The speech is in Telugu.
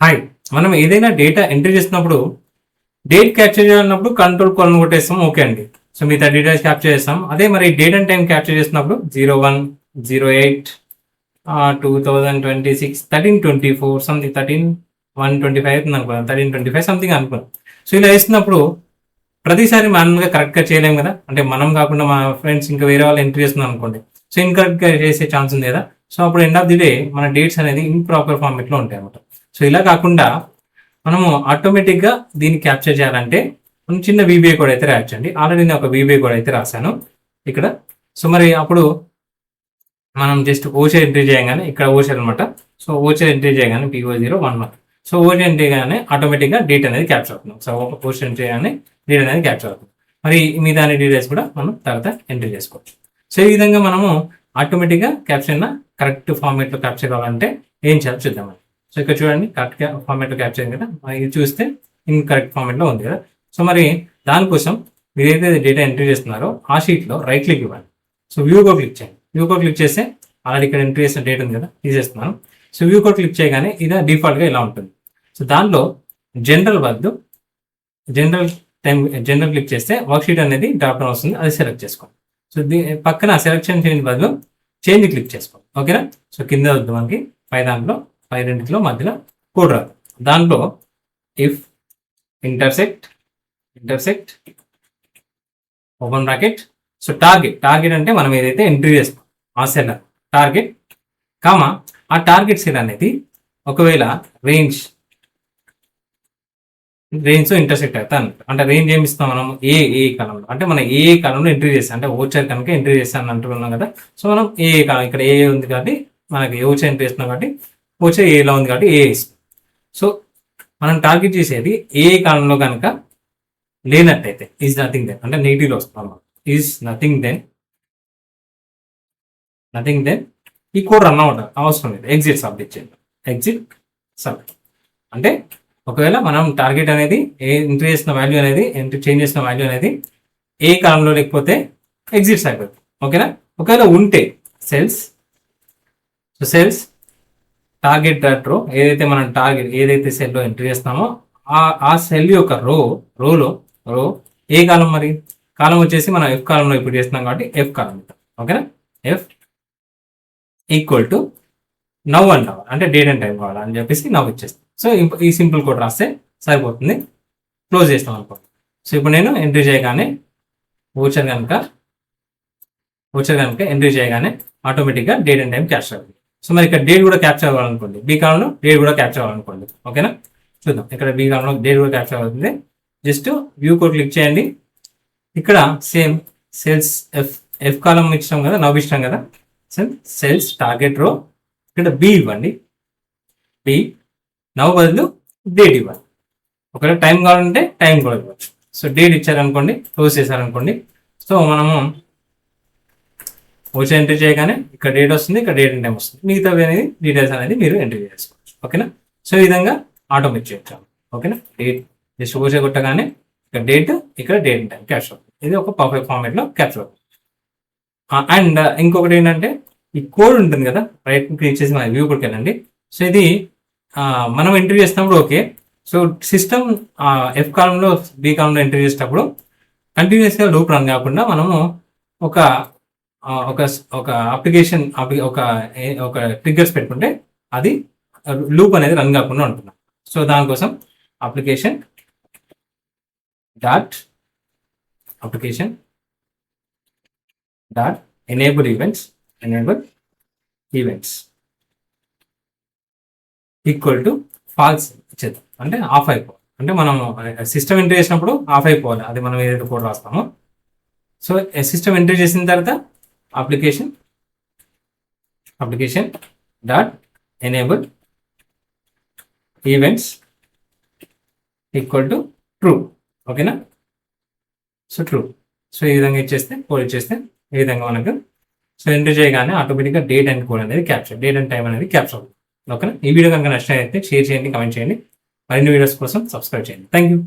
హాయ్. మనం ఏదైనా డేటా ఎంట్రీ చేసినప్పుడు డేట్ క్యాప్చర్ చేయాలన్నప్పుడు కంట్రోల్ కొలను కొట్టేస్తాం. ఓకే అండి. సో మిగతా డీటెయిల్స్ క్యాప్చర్ చేస్తాం. అదే మరి డేట్ అండ్ టైం క్యాప్చర్ చేసినప్పుడు 01/08 2026 13/24 సంథింగ్ 13/125 అవుతుంది అనుకున్నాం, 13/25 సంథింగ్ అనుకున్నాం. సో ఇలా వేస్తున్నప్పుడు ప్రతిసారి మాన్యువల్గా కరెక్ట్గా చేయలేము కదా. అంటే మనం కాకుండా మా ఫ్రెండ్స్ ఇంకా వేరే వాళ్ళు ఎంట్రీ చేస్తున్నాం అనుకోండి, సో ఇన్కరెక్ట్గా చేసే ఛాన్స్ ఉంది కదా. సో అప్పుడు ఎండ్ ఆఫ్ ది డే మన డేట్స్ అనేది ఇంప్రాపర్ ఫార్మేట్లో ఉంటాయి అన్నమాట. సో ఇలా కాకుండా మనము ఆటోమేటిక్గా దీన్ని క్యాప్చర్ చేయాలంటే మనం చిన్న VBA కోడ్ అయితే రాయొచ్చండి. ఆల్రెడీ నేను ఒక VBA కోడ్ అయితే రాశాను ఇక్కడ. సో మరి అప్పుడు మనం జస్ట్ ఓచర్ ఎంట్రీ చేయగానే ఇక్కడ ఓచర్ అనమాట. సో ఓచర్ ఎంట్రీ చేయగానే PO011. సో ఓచర్ ఎంట్రీ చేయగానే ఆటోమేటిక్గా డేట్ అనేది క్యాప్చర్ అవుతుంది. సో ఓచర్ ఎంట్రీ చేయగానే డేట్ అనేది క్యాప్చర్ అవుతుంది. మరి మిగతా అనే డీటెయిల్స్ కూడా మనం తర్వాత ఎంట్రీ చేసుకోవచ్చు. సో ఈ విధంగా మనము ఆటోమేటిక్గా క్యాప్చర్ కరెక్ట్ ఫార్మేట్లో క్యాప్చర్ కావాలంటే ఏం చేయాలో చూద్దామండి. సో ఇక్కడ చూడండి, కరెక్ట్గా ఫార్మేట్లో క్యాప్చర్ అయింది కదా. ఇది చూస్తే ఇన్కరెక్ట్ ఫార్మేట్లో ఉంది కదా. సో మరి దానికోసం మీరు ఏదైతే డేటా ఎంట్రీ చేస్తున్నారో ఆ షీట్లో రైట్ క్లిక్ ఇవ్వండి. సో వ్యూ కోడ్ క్లిక్ చేయండి. వ్యూ కోడ్ క్లిక్ చేస్తే ఆల్రెడీ ఇక్కడ ఎంట్రీ చేసిన డేట్ ఉంది కదా, తీసేస్తున్నాను. సో వ్యూ కోడ్ క్లిక్ చేయగానే ఇది డిఫాల్ట్గా ఇలా ఉంటుంది. సో దాంట్లో జనరల్ వద్దు, జనరల్ క్లిక్ చేస్తే వర్క్ షీట్ అనేది డ్రాప్ డౌన్ వస్తుంది, అది సెలెక్ట్ చేసుకోండి. సో పక్కన సెలెక్షన్ చేంజ్ బదులు చేంజ్ క్లిక్ చేసుకోండి. ఓకేనా. సో కింద వద్దు మనకి, దాంట్లో పై రెండింటిలో మధ్యలో కోడ్ రాదు. దాంట్లో if intersect open bracket. So target అంటే మనం ఏదైతే ఎంట్రీ చేస్తాం ఆ సెల్ టార్గెట్ కామా, ఆ టార్గెట్ సెల్ అనేది ఒకవేళ రేంజ్ ఇంటర్సెక్ట్ అవుతా అంటే రేంజ్ ఏమి ఇస్తాం మనం ఏ కాలంలో, అంటే మనం ఏ కాలంలో ఎంట్రీ చేస్తాం, అంటే ఓచర్ కనుక ఎంట్రీ చేస్తాను అంటున్నాం కదా. సో మనం ఏ కాలం, ఇక్కడ ఏ ఉంది కాబట్టి మనకి ఓచర్ ఎంట్రీ చేస్తున్నాం కాబట్టి ఓచర్ ఏలో ఉంది కాబట్టి ఏ ఇస్తాం. సో మనం టార్గెట్ చేసేది ఏ కాలంలో కనుక లేనట్టయితే ఈజ్ నథింగ్ దెన్, అంటే నెగిటివ్లో వస్తున్నాం. ఈజ్ నథింగ్ దెన్ ఈ కోడ్ రన్ అవుట్ అవసరం లేదు, ఎగ్జిట్ సబ్మిట్ చేయండి. ఎగ్జిట్ సబ్మిట్ అంటే ఒకవేళ మనం టార్గెట్ అనేది ఎంట్రీ చేసిన వాల్యూ అనేది చేంజ్ చేసిన వాల్యూ అనేది ఏ కాలంలో లేకపోతే ఎగ్జిట్స్ అయిపోతుంది. ఓకేనా. ఒకవేళ ఉంటే సెల్స్ టార్గెట్ డాట్ రో, ఏదైతే మనం ఏదైతే సెల్లో ఎంట్రీ చేస్తామో ఆ సెల్ యొక్క రో ఏ కాలం, మరి కాలం వచ్చేసి మనం F కాలంలో ఇప్పుడు చేస్తున్నాం కాబట్టి F కాలం. ఓకేనా. F ఈక్వల్ టు నవ్ అంటాం, అంటే డేట్ అండ్ టైం కావాలని చెప్పేసి నవ్ ఇచ్చేస్తాం. సో ఈ సింపుల్ కోడ్ రాస్తే సరిపోతుంది. క్లోజ్ చేస్తాం అనుకోండి. సో ఇప్పుడు నేను ఎంట్రీ చేయగానే ఓచర్ కనుక ఎంట్రీ చేయగానే ఆటోమేటిక్గా డేట్ అండ్ టైం క్యాప్చర్ అవుతుంది. సో మరి ఇక్కడ డేట్ కూడా క్యాప్చర్ అవ్వాలనుకోండి, B కాలంలో డేట్ కూడా క్యాప్చర్ అవ్వాలనుకోండి. ఓకేనా. చూద్దాం, ఇక్కడ B కాలంలో డేట్ కూడా క్యాప్చర్ అవుతుంది. జస్ట్ వ్యూ కోడ్ క్లిక్ చేయండి. ఇక్కడ సేమ్ సెల్స్ F కాలం ఇచ్చాం కదా, నవ్ ఇచ్చాం కదా. సెల్స్ టార్గెట్ రో, ఇక్కడ B ఇవ్వండి. B నవ్ బదులు డేట్ ఇవ్వాలి. ఒకవేళ టైం కావాలంటే టైం కూడా ఇవ్వచ్చు. సో డేట్ ఇచ్చారనుకోండి, క్లోజ్ చేశారనుకోండి. సో మనము ఓచర్ ఎంట్రీ చేయగానే ఇక్కడ డేట్ వస్తుంది, ఇక్కడ డేట్ అండ్ టైం వస్తుంది. మిగతా అనేది డీటెయిల్స్ అనేది మీరు ఎంట్రీ చేసుకోవచ్చు. ఓకేనా. సో ఈ విధంగా ఆటోమేట్ చేయొచ్చు. ఓకేనా. డేట్ జస్ట్ ఓచర్ కొట్టగానే ఇక్కడ డేట్, ఇక్కడ డేట్ అండ్ టైం క్యాప్చర్ అవుతుంది. ఇది ఒక పర్ఫెక్ట్ ఫార్మేట్లో క్యాప్చర్ అవుతుంది. అండ్ ఇంకొకటి ఏంటంటే ఈ కోడ్ ఉంటుంది కదా, రైట్ క్లిక్ చేసి మన వ్యూ కోడ్కి వెళ్ళండి. సో ఇది మనం ఎంట్రీ చేసినప్పుడు ఓకే. సో సిస్టమ్ F కాలంలో B కాలంలో ఎంట్రీ చేసేటప్పుడు కంటిన్యూస్గా లూప్ రన్ కాకుండా మనము ఒక అప్లికేషన్ ఒక ట్రిగ్గర్స్ పెట్టుకుంటే అది లూప్ అనేది రన్ కాకుండా ఉంటుంది. సో దానికోసం application dot enable events equal to falls ఇచ్చేద్దాం, అంటే ఆఫ్ అయిపోవాలి. అంటే మనం సిస్టమ్ ఎంట్రీ చేసినప్పుడు ఆఫ్ అయిపోవాలి, అది మనం ఏదైతే కోడ్ రాస్తామో. సో సిస్టమ్ ఎంట్రీ చేసిన తర్వాత application dot enable events equal to true. ఓకేనా. So true. సో ఈ విధంగా కోడ్ ఇచ్చేస్తే ఈ విధంగా మనకు సో ఎంట్రీ చేయగానే ఆటోమేటిక్గా డేట్ అండ్ కోడ్ అనేది డేట్ అండ్ టైం అనేది క్యాప్చర్ అవుతుంది. ఓకేనా. ఈ వీడియో కనుక నచ్చినట్లయితే షేర్ చేయండి, కమెంట్ చేయండి. మరిన్ని వీడియోస్ కోసం సబ్స్క్రైబ్ చేయండి. Thank you.